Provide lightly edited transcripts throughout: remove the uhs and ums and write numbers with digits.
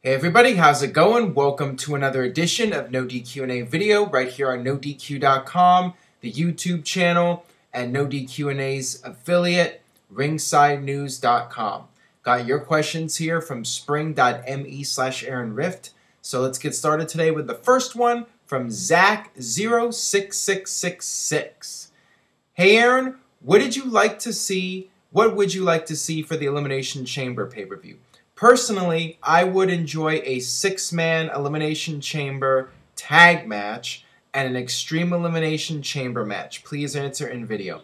Hey everybody, how's it going? Welcome to another edition of NoDQ&A video right here on NoDQ.com, the YouTube channel, and NoDQ&A's affiliate, RingsideNews.com. Got your questions here from spring.me/Aaron Rift. So let's get started today with the first one from Zach06666. Hey Aaron, what would you like to see for the Elimination Chamber pay-per-view? Personally, I would enjoy a 6-man Elimination Chamber tag match and an Extreme Elimination Chamber match. Please answer in video.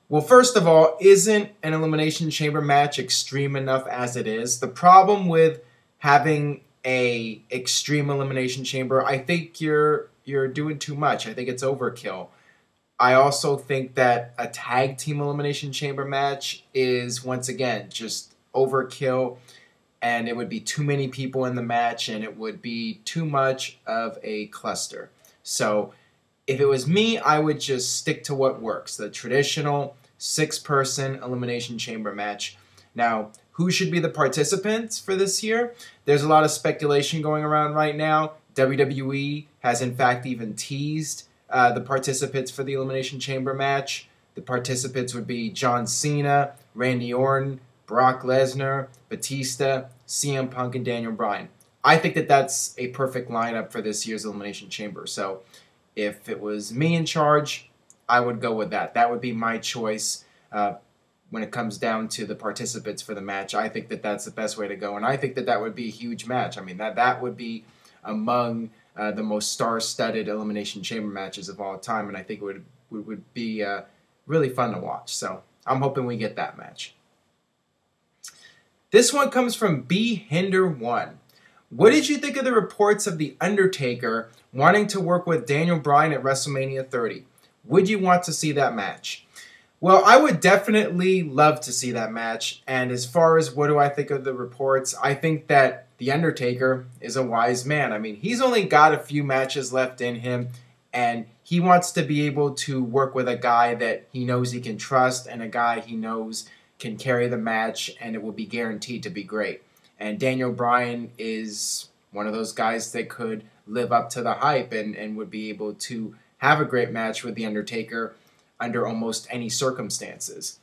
Well, first of all, isn't an Elimination Chamber match extreme enough as it is? The problem with having a Extreme Elimination Chamber, I think you're doing too much. I think it's overkill. I also think that a tag team Elimination Chamber match is, once again, just overkill. And it would be too many people in the match, and it would be too much of a cluster. So if it was me, I would just stick to what works, the traditional 6-person Elimination Chamber match. Now, who should be the participants for this year? There's a lot of speculation going around right now. WWE has, in fact, even teased the participants for the Elimination Chamber match. The participants would be John Cena, Randy Orton, Brock Lesnar, Batista, CM Punk, and Daniel Bryan. I think that that's a perfect lineup for this year's Elimination Chamber. So if it was me in charge, I would go with that. That would be my choice when it comes down to the participants for the match. I think that that's the best way to go, and I think that that would be a huge match. I mean, that would be among the most star-studded Elimination Chamber matches of all time, and I think it would be really fun to watch. So I'm hoping we get that match. This one comes from BHinder1. What did you think of the reports of The Undertaker wanting to work with Daniel Bryan at WrestleMania 30? Would you want to see that match? Well, I would definitely love to see that match. And as far as what do I think of the reports, I think that The Undertaker is a wise man. I mean, he's only got a few matches left in him, and he wants to be able to work with a guy that he knows he can trust and a guy he knows can carry the match, and it will be guaranteed to be great. And Daniel Bryan is one of those guys that could live up to the hype and would be able to have a great match with The Undertaker under almost any circumstances.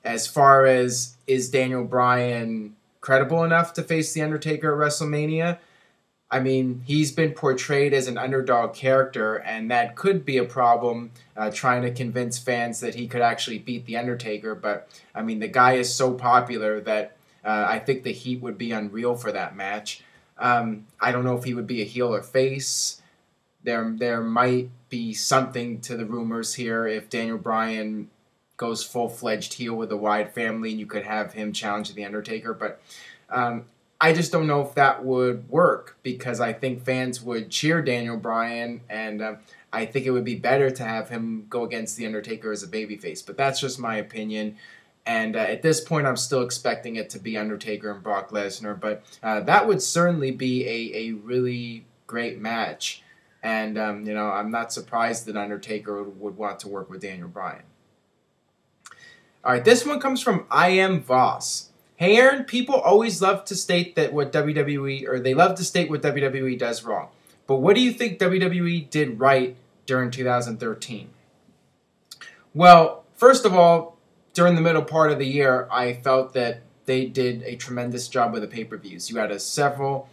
As far as, is Daniel Bryan credible enough to face The Undertaker at WrestleMania? I mean, he's been portrayed as an underdog character, and that could be a problem trying to convince fans that he could actually beat The Undertaker. But, I mean, the guy is so popular that I think the heat would be unreal for that match. I don't know if he would be a heel or face. There might be something to the rumors here if Daniel Bryan goes full-fledged heel with a Wyatt family, and you could have him challenge The Undertaker. But I just don't know if that would work, because I think fans would cheer Daniel Bryan, and I think it would be better to have him go against The Undertaker as a babyface. But that's just my opinion, and at this point I'm still expecting it to be Undertaker and Brock Lesnar, but that would certainly be a really great match, and you know, I'm not surprised that Undertaker would want to work with Daniel Bryan. Alright, this one comes from I Am Voss. Hey Aaron, people always love to state that what WWE does wrong. But what do you think WWE did right during 2013? Well, first of all, during the middle part of the year, I felt that they did a tremendous job with the pay-per-views. You had a streak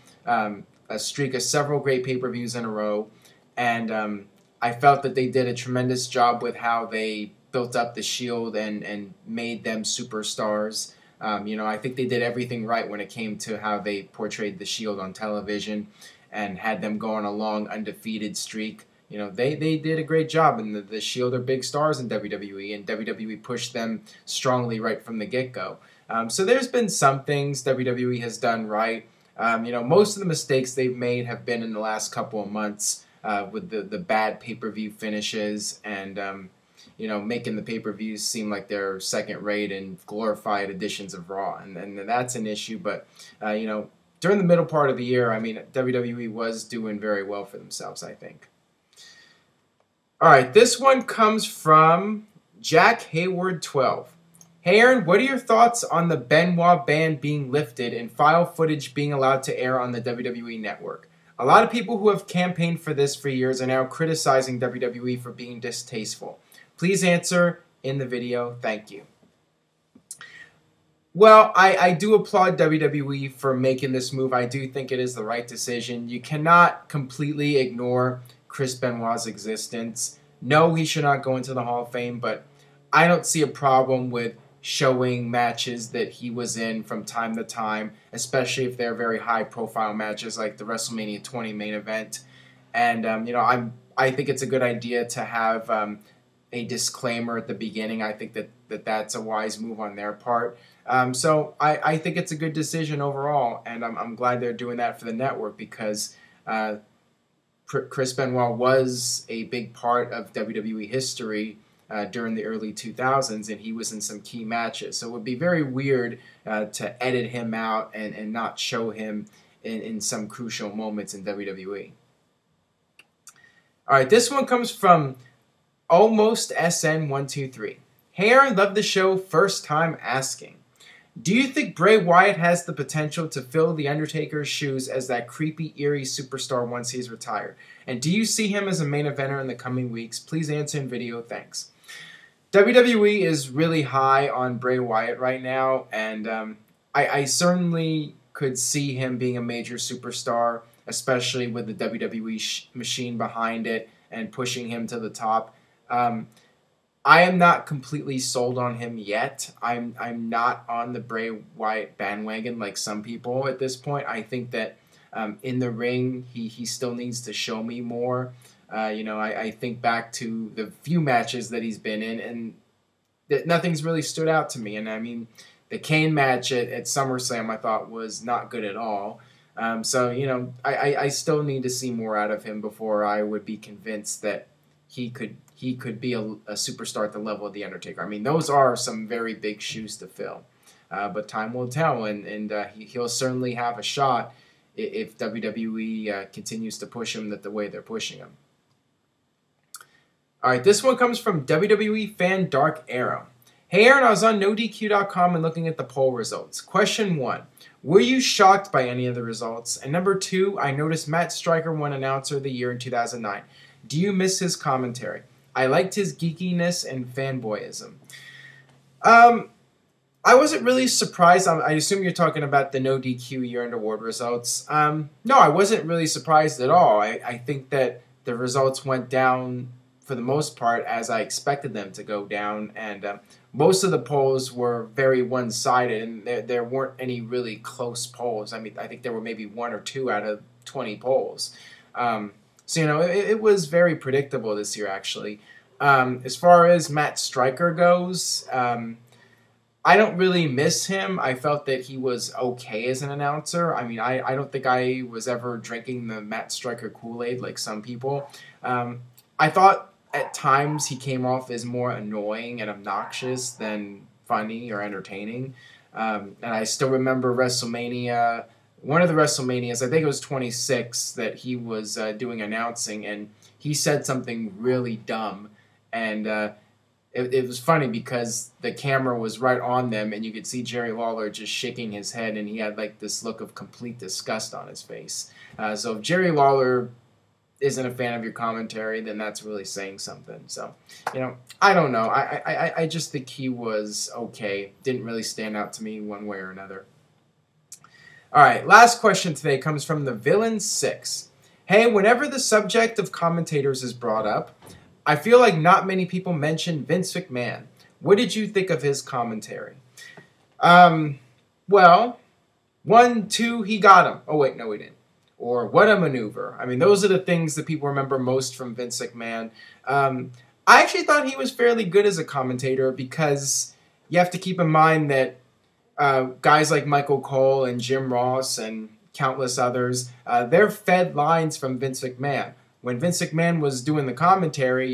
of several great pay-per-views in a row, and I felt that they did a tremendous job with how they built up the Shield and made them superstars. You know, I think they did everything right when it came to how they portrayed the Shield on television and had them go on a long undefeated streak. You know, they did a great job, and the Shield are big stars in WWE, and WWE pushed them strongly right from the get-go. So there's been some things WWE has done right. You know, most of the mistakes they've made have been in the last couple of months with the bad pay-per-view finishes and you know, making the pay-per-views seem like they're second-rate and glorified editions of Raw, and that's an issue. But you know, during the middle part of the year, I mean, WWE was doing very well for themselves, I think. All right, this one comes from Jack Hayward 12. Hey Aaron, what are your thoughts on the Benoit ban being lifted and file footage being allowed to air on the WWE Network? A lot of people who have campaigned for this for years are now criticizing WWE for being distasteful. Please answer in the video. Thank you. Well, I do applaud WWE for making this move. I do think it is the right decision. You cannot completely ignore Chris Benoit's existence. No, he should not go into the Hall of Fame, but I don't see a problem with showing matches that he was in from time to time, especially if they're very high-profile matches like the WrestleMania 20 main event. And I think it's a good idea to have a disclaimer at the beginning. I think that's a wise move on their part. So I think it's a good decision overall, and I'm glad they're doing that for the network because Chris Benoit was a big part of WWE history during the early 2000s, and he was in some key matches. So it would be very weird to edit him out and not show him in some crucial moments in WWE. All right, this one comes from Almost SN123. Hey Aaron, love the show. First time asking. Do you think Bray Wyatt has the potential to fill The Undertaker's shoes as that creepy, eerie superstar once he's retired? And do you see him as a main eventer in the coming weeks? Please answer in video. Thanks. WWE is really high on Bray Wyatt right now, and I certainly could see him being a major superstar, especially with the WWE machine behind it and pushing him to the top. I am not completely sold on him yet. I'm not on the Bray Wyatt bandwagon like some people at this point. I think that in the ring, he still needs to show me more. I think back to the few matches that he's been in, and nothing's really stood out to me. And I mean, the Kane match at SummerSlam I thought was not good at all. I still need to see more out of him before I would be convinced that he could be a superstar at the level of The Undertaker. I mean, those are some very big shoes to fill. But time will tell, and he'll certainly have a shot if WWE continues to push him the way they're pushing him. All right, this one comes from WWE fan Dark Arrow. Hey Aaron, I was on NoDQ.com and looking at the poll results. Question 1. Were you shocked by any of the results? And number 2, I noticed Matt Striker won Announcer of the Year in 2009. Do you miss his commentary? I liked his geekiness and fanboyism. I wasn't really surprised. I assume you're talking about the No DQ year-end award results. No, I wasn't really surprised at all. I think that the results went down for the most part as I expected them to go down, and most of the polls were very one-sided, and there weren't any really close polls. I mean, I think there were maybe 1 or 2 out of 20 polls. So, it was very predictable this year, actually. As far as Matt Striker goes, I don't really miss him. I felt that he was okay as an announcer. I mean, I don't think I was ever drinking the Matt Striker Kool-Aid like some people. I thought at times he came off as more annoying and obnoxious than funny or entertaining. And I still remember WrestleMania, one of the WrestleManias, I think it was 26, that he was doing announcing, and he said something really dumb. And it was funny because the camera was right on them, and you could see Jerry Lawler just shaking his head, and he had like this look of complete disgust on his face. So if Jerry Lawler isn't a fan of your commentary, then that's really saying something. So, I don't know. I just think he was okay. Didn't really stand out to me one way or another. All right, last question today comes from the Villain 6. Hey, whenever the subject of commentators is brought up, I feel like not many people mention Vince McMahon. What did you think of his commentary? Well, 1, 2, he got him. Oh, wait, no, he didn't. Or what a maneuver. I mean, those are the things that people remember most from Vince McMahon. I actually thought he was fairly good as a commentator because you have to keep in mind that guys like Michael Cole and Jim Ross and countless others, they're fed lines from Vince McMahon. When Vince McMahon was doing the commentary,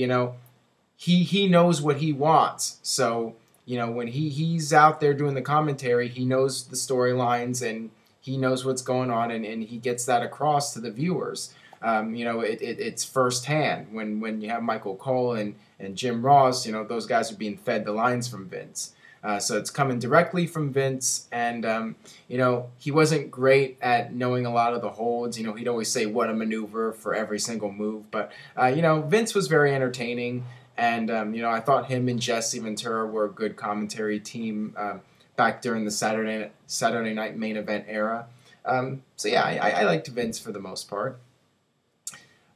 he knows what he wants. So, when he's out there doing the commentary, he knows the storylines and he knows what's going on, and he gets that across to the viewers. It's firsthand. When you have Michael Cole and Jim Ross, those guys are being fed the lines from Vince. So it's coming directly from Vince, and you know, he wasn't great at knowing a lot of the holds. You know, he'd always say what a maneuver for every single move, but you know, Vince was very entertaining, and you know, I thought him and Jesse Ventura were a good commentary team back during the Saturday Night Main Event era. So yeah, I liked Vince for the most part.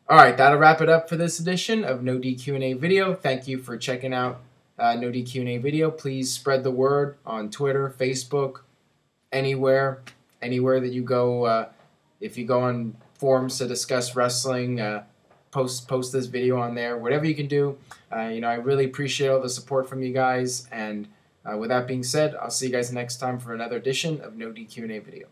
All right, that'll wrap it up for this edition of No DQ&A Video. Thank you for checking out No DQ&A Video. Please spread the word on Twitter, Facebook, anywhere that you go. If you go on forums to discuss wrestling, post this video on there. Whatever you can do. You know, I really appreciate all the support from you guys. And with that being said, I'll see you guys next time for another edition of No DQ&A Video.